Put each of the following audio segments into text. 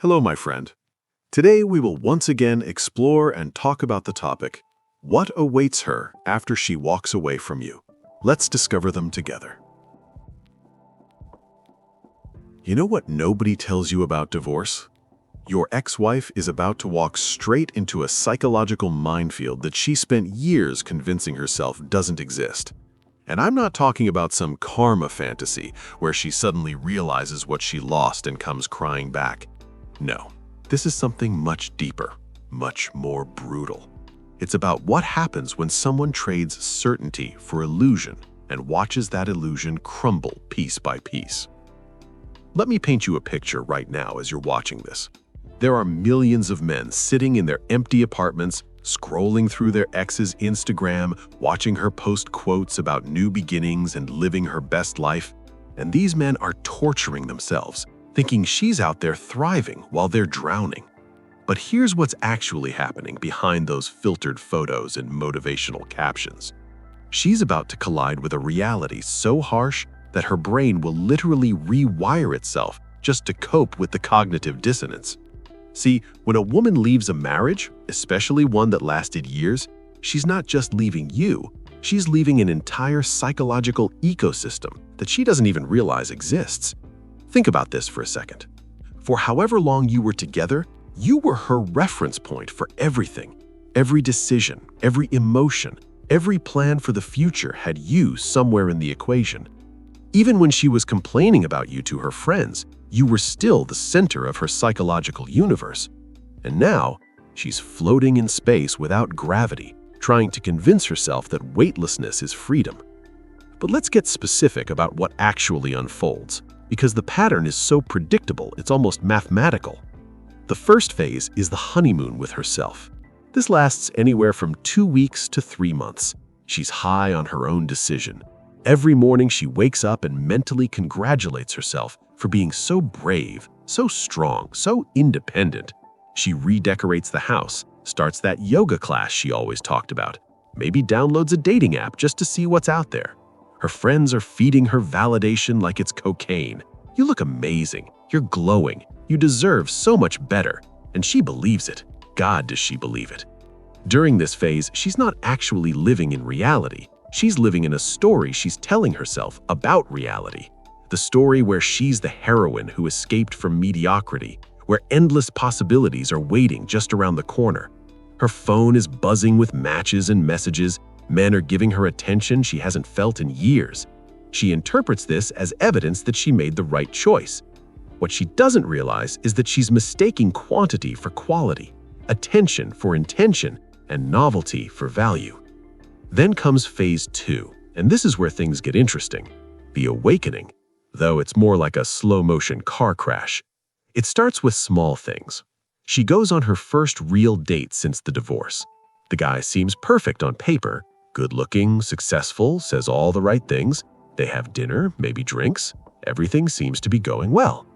Hello, my friend. Today we will once again explore and talk about the topic, what awaits her after she walks away from you? Let's discover them together. You know what nobody tells you about divorce? Your ex-wife is about to walk straight into a psychological minefield that she spent years convincing herself doesn't exist. And I'm not talking about some karma fantasy where she suddenly realizes what she lost and comes crying back. No, this is something much deeper, much more brutal. It's about what happens when someone trades certainty for illusion and watches that illusion crumble piece by piece. Let me paint you a picture right now as you're watching this. There are millions of men sitting in their empty apartments, scrolling through their ex's Instagram, watching her post quotes about new beginnings and living her best life. And these men are torturing themselves, thinking she's out there thriving while they're drowning. But here's what's actually happening behind those filtered photos and motivational captions. She's about to collide with a reality so harsh that her brain will literally rewire itself just to cope with the cognitive dissonance. See, when a woman leaves a marriage, especially one that lasted years, she's not just leaving you, she's leaving an entire psychological ecosystem that she doesn't even realize exists. Think about this for a second. For however long you were together, you were her reference point for everything. Every decision, every emotion, every plan for the future had you somewhere in the equation. Even when she was complaining about you to her friends, you were still the center of her psychological universe. And now, she's floating in space without gravity, trying to convince herself that weightlessness is freedom. But let's get specific about what actually unfolds, because the pattern is so predictable it's almost mathematical. The first phase is the honeymoon with herself. This lasts anywhere from 2 weeks to 3 months. She's high on her own decision. Every morning she wakes up and mentally congratulates herself for being so brave, so strong, so independent. She redecorates the house, starts that yoga class she always talked about, maybe downloads a dating app just to see what's out there. Her friends are feeding her validation like it's cocaine. You look amazing, you're glowing, you deserve so much better. And she believes it. God, does she believe it. During this phase, she's not actually living in reality. She's living in a story she's telling herself about reality. The story where she's the heroine who escaped from mediocrity, where endless possibilities are waiting just around the corner. Her phone is buzzing with matches and messages. Men are giving her attention she hasn't felt in years. She interprets this as evidence that she made the right choice. What she doesn't realize is that she's mistaking quantity for quality, attention for intention, and novelty for value. Then comes phase 2, and this is where things get interesting. The awakening, though it's more like a slow-motion car crash. It starts with small things. She goes on her first real date since the divorce. The guy seems perfect on paper, good-looking, successful, says all the right things. They have dinner, maybe drinks. Everything seems to be going well.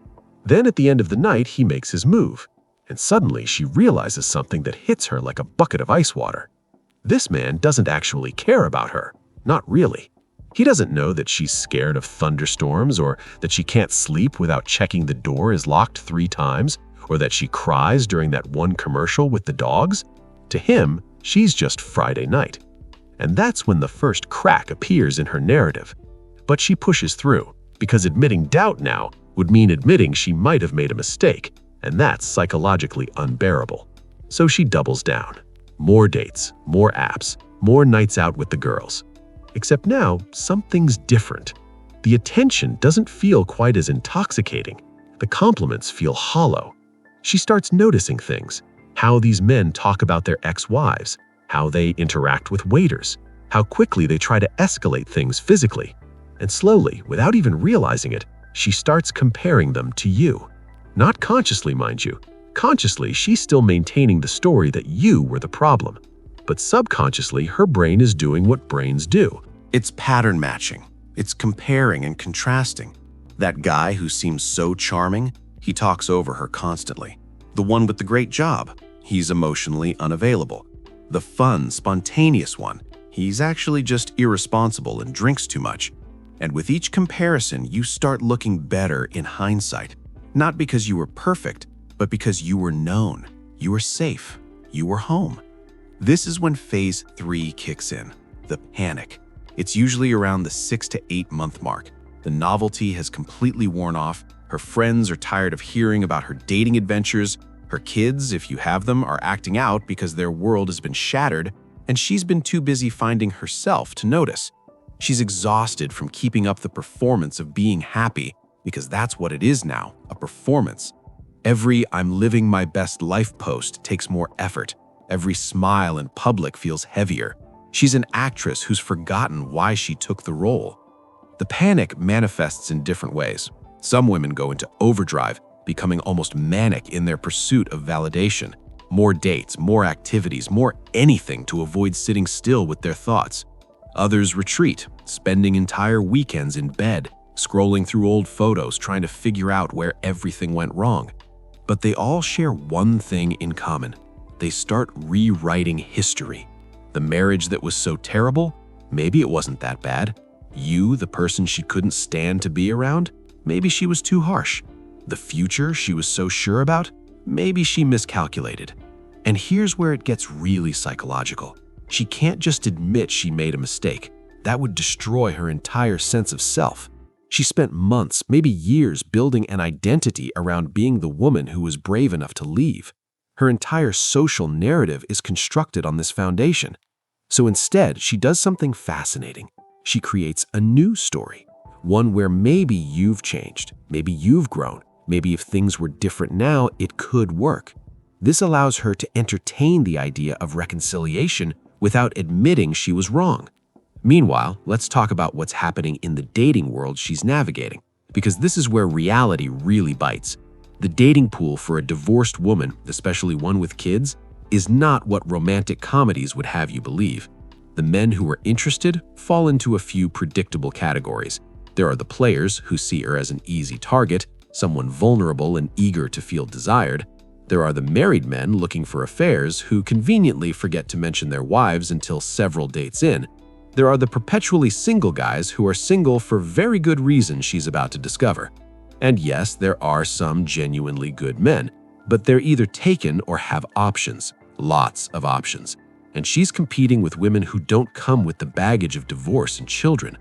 Then at the end of the night, he makes his move, and suddenly she realizes something that hits her like a bucket of ice water. This man doesn't actually care about her. Not really. He doesn't know that she's scared of thunderstorms, or that she can't sleep without checking the door is locked 3 times, or that she cries during that one commercial with the dogs. To him, she's just Friday night. And that's when the first crack appears in her narrative. But she pushes through, because admitting doubt now would mean admitting she might have made a mistake, and that's psychologically unbearable. So she doubles down. More dates, more apps, more nights out with the girls. Except now, something's different. The attention doesn't feel quite as intoxicating. The compliments feel hollow. She starts noticing things. How these men talk about their ex-wives, how they interact with waiters, how quickly they try to escalate things physically. And slowly, without even realizing it, she starts comparing them to you. Not consciously, mind you. Consciously, she's still maintaining the story that you were the problem. But subconsciously, her brain is doing what brains do. It's pattern matching. It's comparing and contrasting. That guy who seems so charming, he talks over her constantly. The one with the great job, he's emotionally unavailable. The fun, spontaneous one, he's actually just irresponsible and drinks too much. And with each comparison, you start looking better in hindsight. Not because you were perfect, but because you were known, you were safe, you were home. This is when phase 3 kicks in, the panic. It's usually around the 6 to 8 month mark. The novelty has completely worn off. Her friends are tired of hearing about her dating adventures. Her kids, if you have them, are acting out because their world has been shattered, and she's been too busy finding herself to notice. She's exhausted from keeping up the performance of being happy, because that's what it is now, a performance. Every "I'm living my best life" post takes more effort. Every smile in public feels heavier. She's an actress who's forgotten why she took the role. The panic manifests in different ways. Some women go into overdrive, becoming almost manic in their pursuit of validation. More dates, more activities, more anything to avoid sitting still with their thoughts. Others retreat, spending entire weekends in bed, scrolling through old photos, trying to figure out where everything went wrong. But they all share one thing in common. They start rewriting history. The marriage that was so terrible, maybe it wasn't that bad. You, the person she couldn't stand to be around, maybe she was too harsh. The future she was so sure about, maybe she miscalculated. And here's where it gets really psychological. She can't just admit she made a mistake. That would destroy her entire sense of self. She spent months, maybe years, building an identity around being the woman who was brave enough to leave. Her entire social narrative is constructed on this foundation. So instead, she does something fascinating. She creates a new story, one where maybe you've changed, maybe you've grown, maybe if things were different now, it could work. This allows her to entertain the idea of reconciliation without admitting she was wrong. Meanwhile, let's talk about what's happening in the dating world she's navigating, because this is where reality really bites. The dating pool for a divorced woman, especially one with kids, is not what romantic comedies would have you believe. The men who are interested fall into a few predictable categories. There are the players who see her as an easy target, someone vulnerable and eager to feel desired. There are the married men looking for affairs who conveniently forget to mention their wives until several dates in. There are the perpetually single guys who are single for very good reasons she's about to discover. And yes, there are some genuinely good men, but they're either taken or have options, lots of options. And she's competing with women who don't come with the baggage of divorce and children.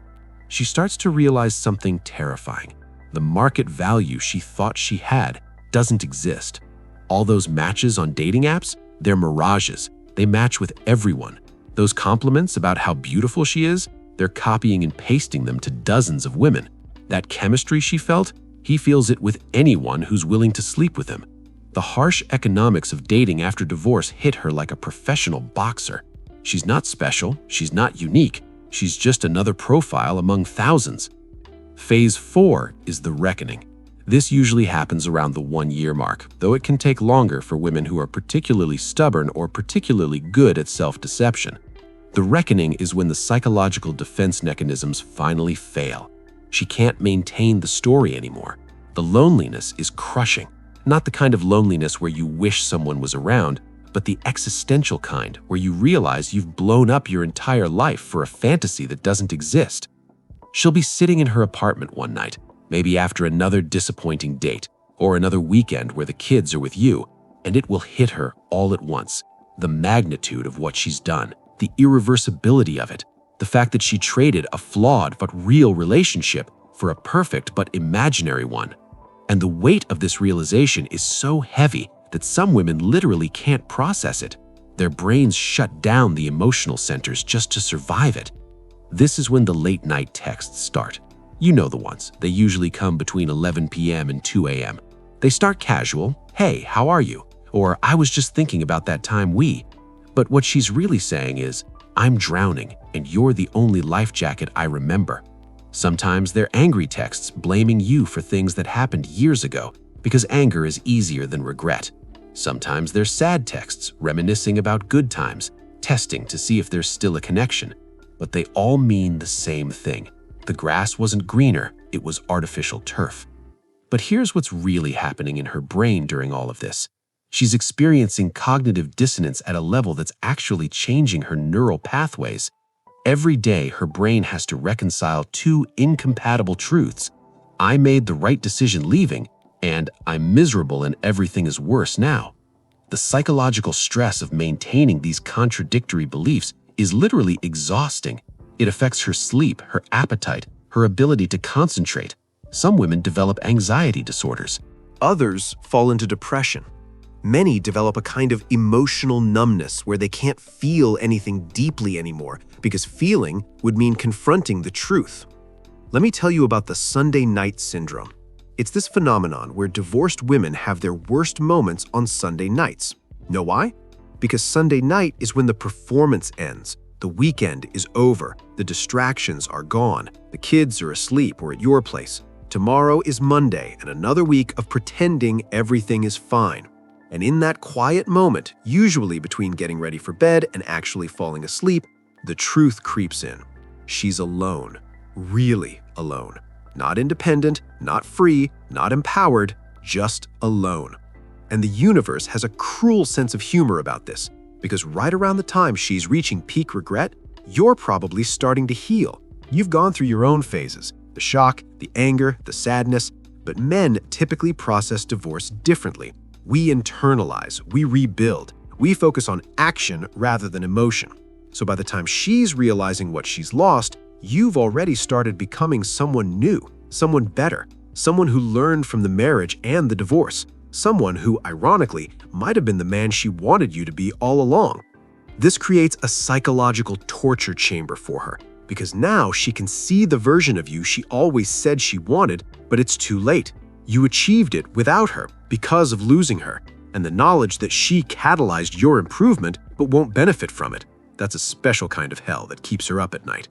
She starts to realize something terrifying. The market value she thought she had doesn't exist. All those matches on dating apps, they're mirages. They match with everyone. Those compliments about how beautiful she is, they're copying and pasting them to dozens of women. That chemistry she felt, he feels it with anyone who's willing to sleep with him. The harsh economics of dating after divorce hit her like a professional boxer. She's not special, she's not unique, she's just another profile among thousands. Phase 4 is the reckoning. This usually happens around the 1-year mark, though it can take longer for women who are particularly stubborn or particularly good at self-deception. The reckoning is when the psychological defense mechanisms finally fail. She can't maintain the story anymore. The loneliness is crushing. Not the kind of loneliness where you wish someone was around, but the existential kind where you realize you've blown up your entire life for a fantasy that doesn't exist. She'll be sitting in her apartment one night, maybe after another disappointing date, or another weekend where the kids are with you, and it will hit her all at once. The magnitude of what she's done, the irreversibility of it, the fact that she traded a flawed but real relationship for a perfect but imaginary one. And the weight of this realization is so heavy that some women literally can't process it. Their brains shut down the emotional centers just to survive it. This is when the late-night texts start. You know the ones. They usually come between 11 p.m. and 2 a.m. They start casual, "Hey, how are you?" Or "I was just thinking about that time we." But what she's really saying is, "I'm drowning, and you're the only life jacket I remember." Sometimes they're angry texts blaming you for things that happened years ago, because anger is easier than regret. Sometimes they're sad texts reminiscing about good times, testing to see if there's still a connection. But they all mean the same thing. The grass wasn't greener, it was artificial turf. But here's what's really happening in her brain during all of this. She's experiencing cognitive dissonance at a level that's actually changing her neural pathways. Every day, her brain has to reconcile two incompatible truths. I made the right decision leaving, and "I'm miserable and everything is worse now." The psychological stress of maintaining these contradictory beliefs is literally exhausting. It affects her sleep, her appetite, her ability to concentrate. Some women develop anxiety disorders. Others fall into depression. Many develop a kind of emotional numbness where they can't feel anything deeply anymore because feeling would mean confronting the truth. Let me tell you about the Sunday night syndrome. It's this phenomenon where divorced women have their worst moments on Sunday nights. Know why? Because Sunday night is when the performance ends. The weekend is over. The distractions are gone. The kids are asleep or at your place. Tomorrow is Monday and another week of pretending everything is fine. And in that quiet moment, usually between getting ready for bed and actually falling asleep, the truth creeps in. She's alone. Really alone. Not independent, not free, not empowered, just alone. And the universe has a cruel sense of humor about this, because right around the time she's reaching peak regret, you're probably starting to heal. You've gone through your own phases, the shock, the anger, the sadness, but men typically process divorce differently. We internalize, we rebuild, we focus on action rather than emotion. So by the time she's realizing what she's lost, you've already started becoming someone new, someone better, someone who learned from the marriage and the divorce, someone who, ironically, might have been the man she wanted you to be all along. This creates a psychological torture chamber for her, because now she can see the version of you she always said she wanted, but it's too late. You achieved it without her because of losing her, and the knowledge that she catalyzed your improvement but won't benefit from it. That's a special kind of hell that keeps her up at night.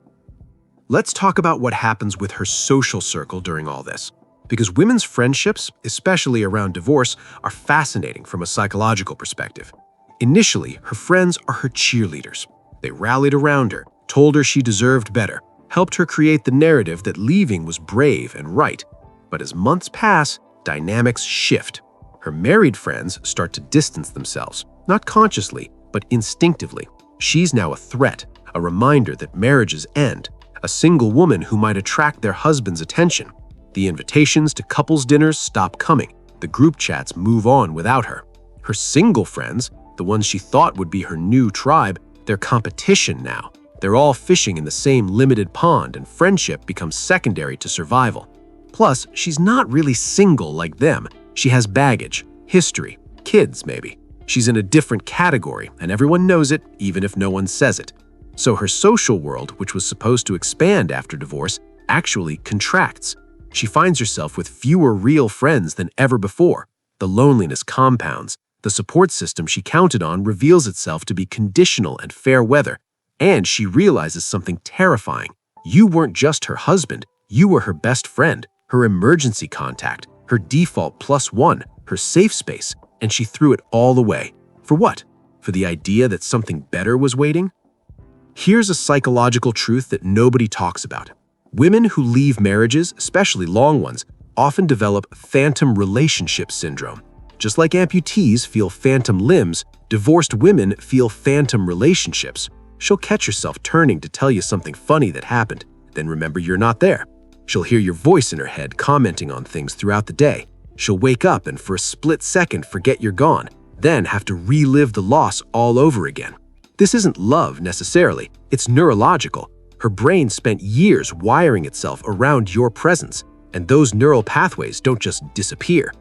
Let's talk about what happens with her social circle during all this, because women's friendships, especially around divorce, are fascinating from a psychological perspective. Initially, her friends are her cheerleaders. They rallied around her, told her she deserved better, helped her create the narrative that leaving was brave and right. But as months pass, dynamics shift. Her married friends start to distance themselves, not consciously, but instinctively. She's now a threat, a reminder that marriages end, a single woman who might attract their husband's attention. The invitations to couples dinners stop coming. The group chats move on without her. Her single friends, the ones she thought would be her new tribe, they're competition now. They're all fishing in the same limited pond, and friendship becomes secondary to survival. Plus, she's not really single like them. She has baggage, history, kids maybe. She's in a different category, and everyone knows it, even if no one says it. So her social world, which was supposed to expand after divorce, actually contracts. She finds herself with fewer real friends than ever before. The loneliness compounds. The support system she counted on reveals itself to be conditional and fair weather. And she realizes something terrifying. You weren't just her husband. You were her best friend, her emergency contact, her default +1, her safe space, and she threw it all away. For what? For the idea that something better was waiting? Here's a psychological truth that nobody talks about. Women who leave marriages, especially long ones, often develop phantom relationship syndrome. Just like amputees feel phantom limbs, divorced women feel phantom relationships. She'll catch herself turning to tell you something funny that happened, then remember you're not there. She'll hear your voice in her head commenting on things throughout the day. She'll wake up and for a split second forget you're gone, then have to relive the loss all over again. This isn't love necessarily, it's neurological. Her brain spent years wiring itself around your presence, and those neural pathways don't just disappear.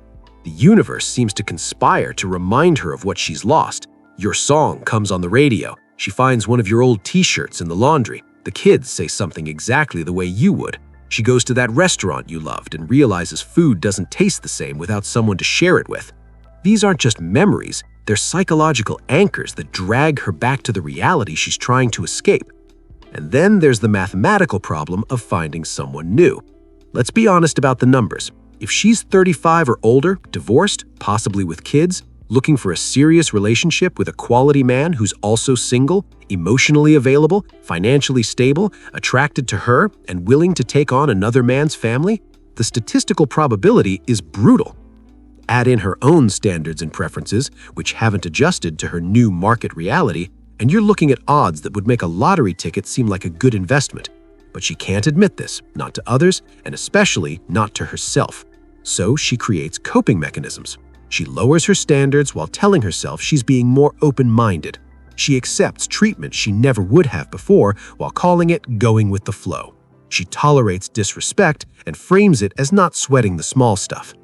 The universe seems to conspire to remind her of what she's lost. Your song comes on the radio. She finds one of your old t-shirts in the laundry. The kids say something exactly the way you would. She goes to that restaurant you loved and realizes food doesn't taste the same without someone to share it with. These aren't just memories, they're psychological anchors that drag her back to the reality she's trying to escape. And then there's the mathematical problem of finding someone new. Let's be honest about the numbers. If she's 35 or older, divorced, possibly with kids, looking for a serious relationship with a quality man who's also single, emotionally available, financially stable, attracted to her, and willing to take on another man's family, the statistical probability is brutal. Add in her own standards and preferences, which haven't adjusted to her new market reality, and you're looking at odds that would make a lottery ticket seem like a good investment. But she can't admit this, not to others, and especially not to herself. So she creates coping mechanisms. She lowers her standards while telling herself she's being more open-minded. She accepts treatment she never would have before while calling it going with the flow. She tolerates disrespect and frames it as not sweating the small stuff.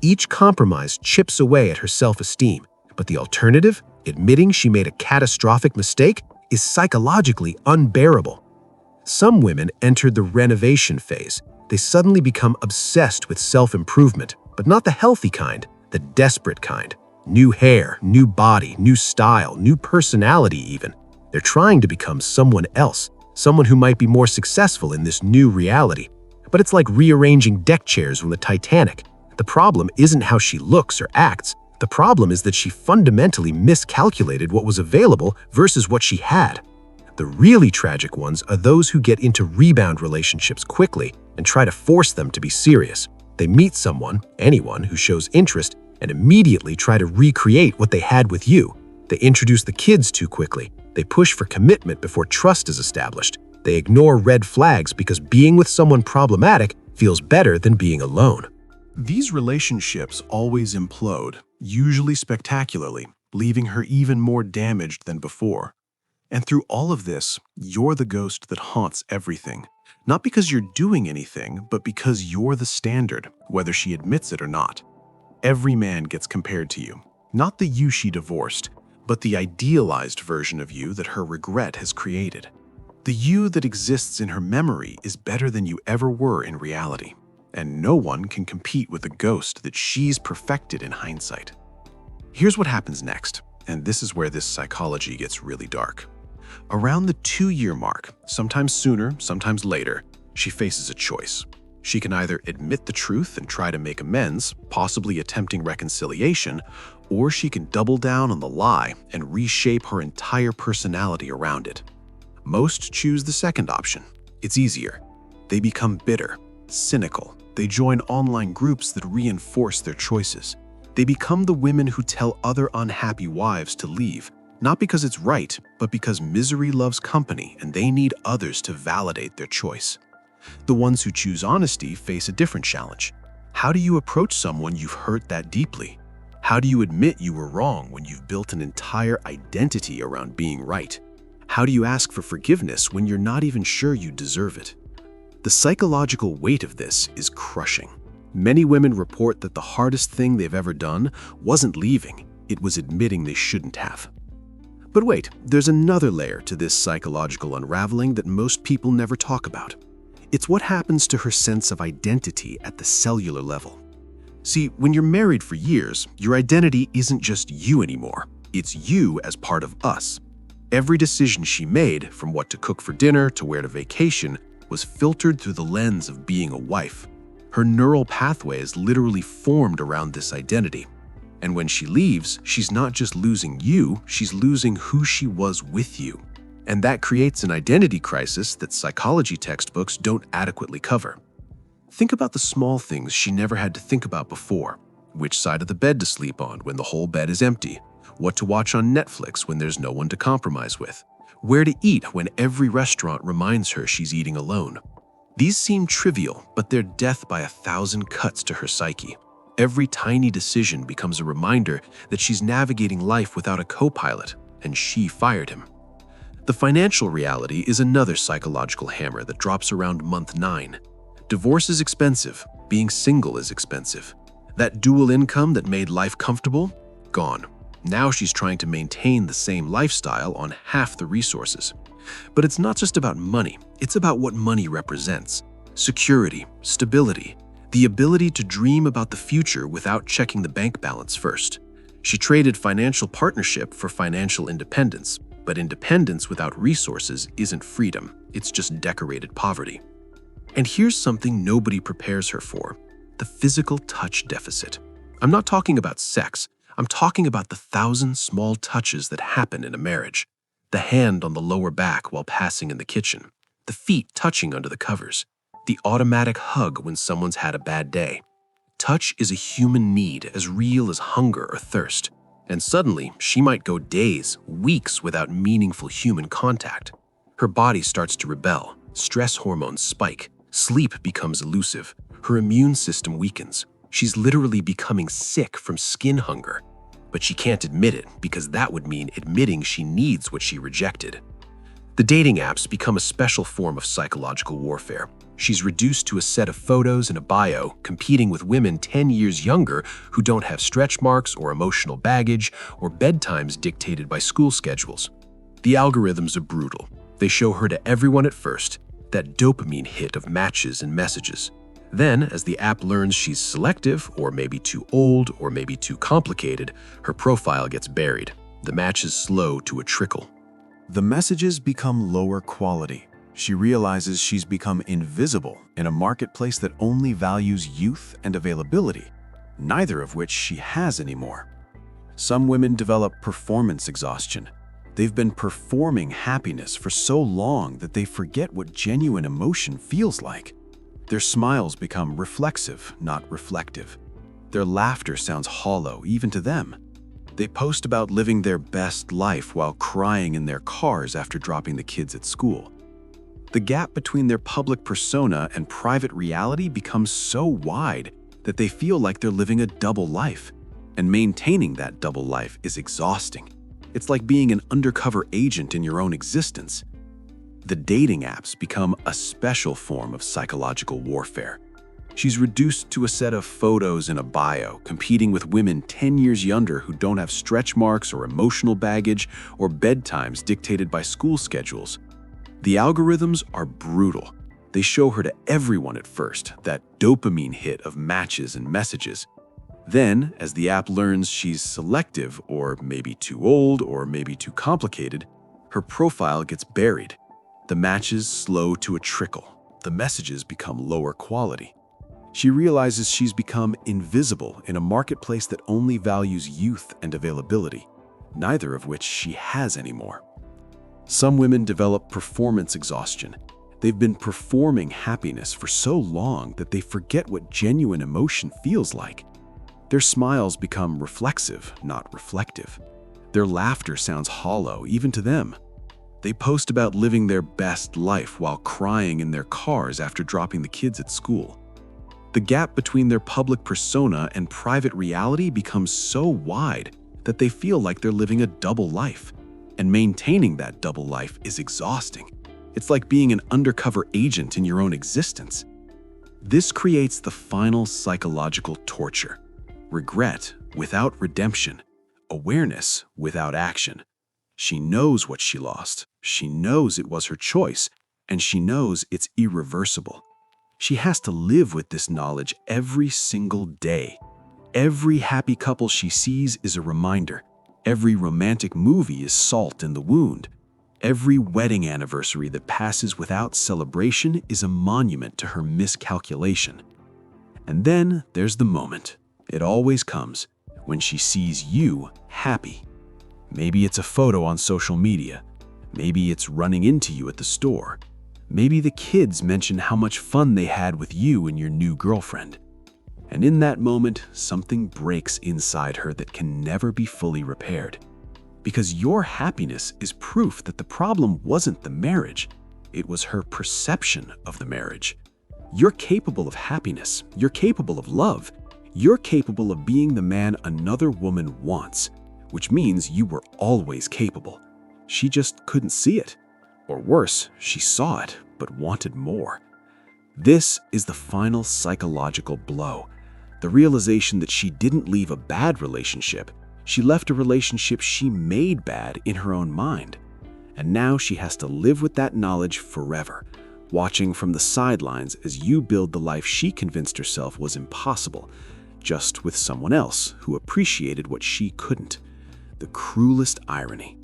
Each compromise chips away at her self-esteem, but the alternative, admitting she made a catastrophic mistake, is psychologically unbearable. Some women enter the renovation phase. They suddenly become obsessed with self-improvement, but not the healthy kind, the desperate kind. New hair, new body, new style, new personality even. They're trying to become someone else, someone who might be more successful in this new reality. But it's like rearranging deck chairs from the Titanic. The problem isn't how she looks or acts. The problem is that she fundamentally miscalculated what was available versus what she had. The really tragic ones are those who get into rebound relationships quickly and try to force them to be serious. They meet someone, anyone, who shows interest and immediately try to recreate what they had with you. They introduce the kids too quickly. They push for commitment before trust is established. They ignore red flags because being with someone problematic feels better than being alone. These relationships always implode, usually spectacularly, leaving her even more damaged than before. And through all of this, you're the ghost that haunts everything. Not because you're doing anything, but because you're the standard, whether she admits it or not. Every man gets compared to you. Not the you she divorced, but the idealized version of you that her regret has created. The you that exists in her memory is better than you ever were in reality. And no one can compete with the ghost that she's perfected in hindsight. Here's what happens next, and this is where this psychology gets really dark. Around the 2-year mark, sometimes sooner, sometimes later, she faces a choice. She can either admit the truth and try to make amends, possibly attempting reconciliation, or she can double down on the lie and reshape her entire personality around it. Most choose the second option. It's easier. They become bitter, cynical. They join online groups that reinforce their choices. They become the women who tell other unhappy wives to leave, not because it's right, but because misery loves company and they need others to validate their choice. The ones who choose honesty face a different challenge. How do you approach someone you've hurt that deeply? How do you admit you were wrong when you've built an entire identity around being right? How do you ask for forgiveness when you're not even sure you deserve it? The psychological weight of this is crushing. Many women report that the hardest thing they've ever done wasn't leaving, it was admitting they shouldn't have. But wait, there's another layer to this psychological unraveling that most people never talk about. It's what happens to her sense of identity at the cellular level. See, when you're married for years, your identity isn't just you anymore. It's you as part of us. Every decision she made, from what to cook for dinner to where to vacation, was filtered through the lens of being a wife. Her neural pathway is literally formed around this identity. And when she leaves, she's not just losing you, she's losing who she was with you. And that creates an identity crisis that psychology textbooks don't adequately cover. Think about the small things she never had to think about before. Which side of the bed to sleep on when the whole bed is empty? What to watch on Netflix when there's no one to compromise with? Where to eat when every restaurant reminds her she's eating alone? These seem trivial, but they're death by 1,000 cuts to her psyche. Every tiny decision becomes a reminder that she's navigating life without a co-pilot, and she fired him. The financial reality is another psychological hammer that drops around month 9. Divorce is expensive. Being single is expensive. That dual income that made life comfortable? Gone. Now she's trying to maintain the same lifestyle on half the resources. But it's not just about money, it's about what money represents. Security, stability, the ability to dream about the future without checking the bank balance first. She traded financial partnership for financial independence, but independence without resources isn't freedom, it's just decorated poverty. And here's something nobody prepares her for: the physical touch deficit. I'm not talking about sex. I'm talking about the 1,000 small touches that happen in a marriage. The hand on the lower back while passing in the kitchen. The feet touching under the covers. The automatic hug when someone's had a bad day. Touch is a human need as real as hunger or thirst. And suddenly, she might go days, weeks without meaningful human contact. Her body starts to rebel. Stress hormones spike. Sleep becomes elusive. Her immune system weakens. She's literally becoming sick from skin hunger, but she can't admit it because that would mean admitting she needs what she rejected. The dating apps become a special form of psychological warfare. She's reduced to a set of photos and a bio, competing with women 10 years younger who don't have stretch marks or emotional baggage or bedtimes dictated by school schedules. The algorithms are brutal. They show her to everyone at first, that dopamine hit of matches and messages. Then, as the app learns she's selective, or maybe too old, or maybe too complicated, her profile gets buried. The matches slow to a trickle. The messages become lower quality. She realizes she's become invisible in a marketplace that only values youth and availability, neither of which she has anymore. Some women develop performance exhaustion. They've been performing happiness for so long that they forget what genuine emotion feels like. Their smiles become reflexive, not reflective. Their laughter sounds hollow, even to them. They post about living their best life while crying in their cars after dropping the kids at school. The gap between their public persona and private reality becomes so wide that they feel like they're living a double life, and maintaining that double life is exhausting. It's like being an undercover agent in your own existence. The dating apps become a special form of psychological warfare. She's reduced to a set of photos and a bio, competing with women 10 years younger who don't have stretch marks or emotional baggage or bedtimes dictated by school schedules. The algorithms are brutal. They show her to everyone at first, that dopamine hit of matches and messages. Then, as the app learns she's selective, or maybe too old, or maybe too complicated, her profile gets buried. The matches slow to a trickle. The messages become lower quality. She realizes she's become invisible in a marketplace that only values youth and availability, neither of which she has anymore. Some women develop performance exhaustion. They've been performing happiness for so long that they forget what genuine emotion feels like. Their smiles become reflexive, not reflective. Their laughter sounds hollow, even to them. They post about living their best life while crying in their cars after dropping the kids at school. The gap between their public persona and private reality becomes so wide that they feel like they're living a double life, and maintaining that double life is exhausting. It's like being an undercover agent in your own existence. This creates the final psychological torture: regret without redemption, awareness without action. She knows what she lost, she knows it was her choice, and she knows it's irreversible. She has to live with this knowledge every single day. Every happy couple she sees is a reminder. Every romantic movie is salt in the wound. Every wedding anniversary that passes without celebration is a monument to her miscalculation. And then there's the moment. It always comes when she sees you happy. Maybe it's a photo on social media. Maybe it's running into you at the store. Maybe the kids mention how much fun they had with you and your new girlfriend. And in that moment, something breaks inside her that can never be fully repaired. Because your happiness is proof that the problem wasn't the marriage, it was her perception of the marriage. You're capable of happiness. You're capable of love. You're capable of being the man another woman wants, which means you were always capable. She just couldn't see it. Or worse, she saw it, but wanted more. This is the final psychological blow. The realization that she didn't leave a bad relationship. She left a relationship she made bad in her own mind. And now she has to live with that knowledge forever, watching from the sidelines as you build the life she convinced herself was impossible, just with someone else who appreciated what she couldn't. The cruelest irony.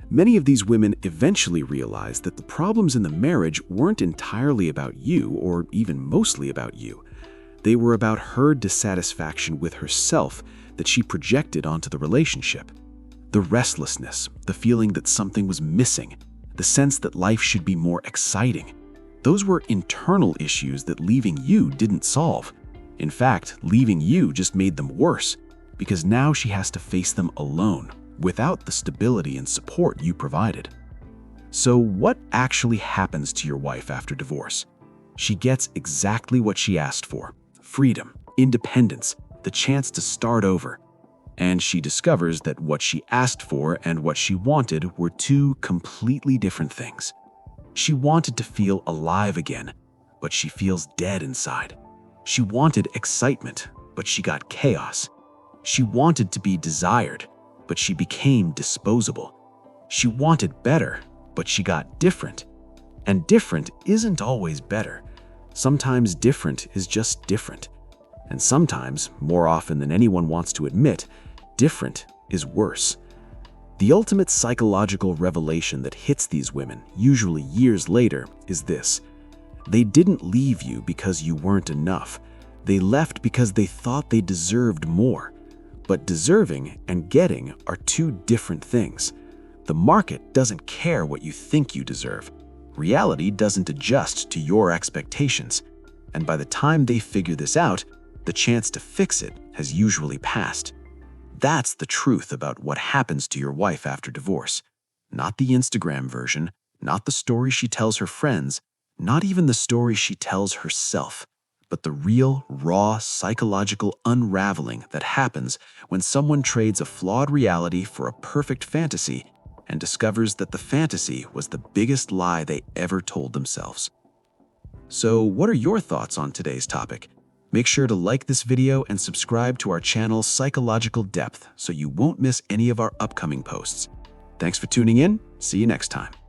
Many of these women eventually realized that the problems in the marriage weren't entirely about you, or even mostly about you. They were about her dissatisfaction with herself that she projected onto the relationship. The restlessness, the feeling that something was missing, the sense that life should be more exciting. Those were internal issues that leaving you didn't solve. In fact, leaving you just made them worse, because now she has to face them alone, without the stability and support you provided. So what actually happens to your wife after divorce? She gets exactly what she asked for: freedom. independence, the chance to start over. And she discovers that what she asked for and what she wanted were two completely different things. She wanted to feel alive again, but she feels dead inside. She wanted excitement, but she got chaos. She wanted to be desired, but she became disposable. She wanted better, but she got different. And different isn't always better. Sometimes different is just different. And sometimes, more often than anyone wants to admit, different is worse. The ultimate psychological revelation that hits these women, usually years later, is this. They didn't leave you because you weren't enough. They left because they thought they deserved more. But deserving and getting are two different things. The market doesn't care what you think you deserve. Reality doesn't adjust to your expectations. And by the time they figure this out, the chance to fix it has usually passed. That's the truth about what happens to your wife after divorce. Not the Instagram version, not the story she tells her friends, not even the story she tells herself, but the real, raw, psychological unraveling that happens when someone trades a flawed reality for a perfect fantasy and discovers that the fantasy was the biggest lie they ever told themselves. So, what are your thoughts on today's topic? Make sure to like this video and subscribe to our channel Psychological Depth so you won't miss any of our upcoming posts. Thanks for tuning in. See you next time.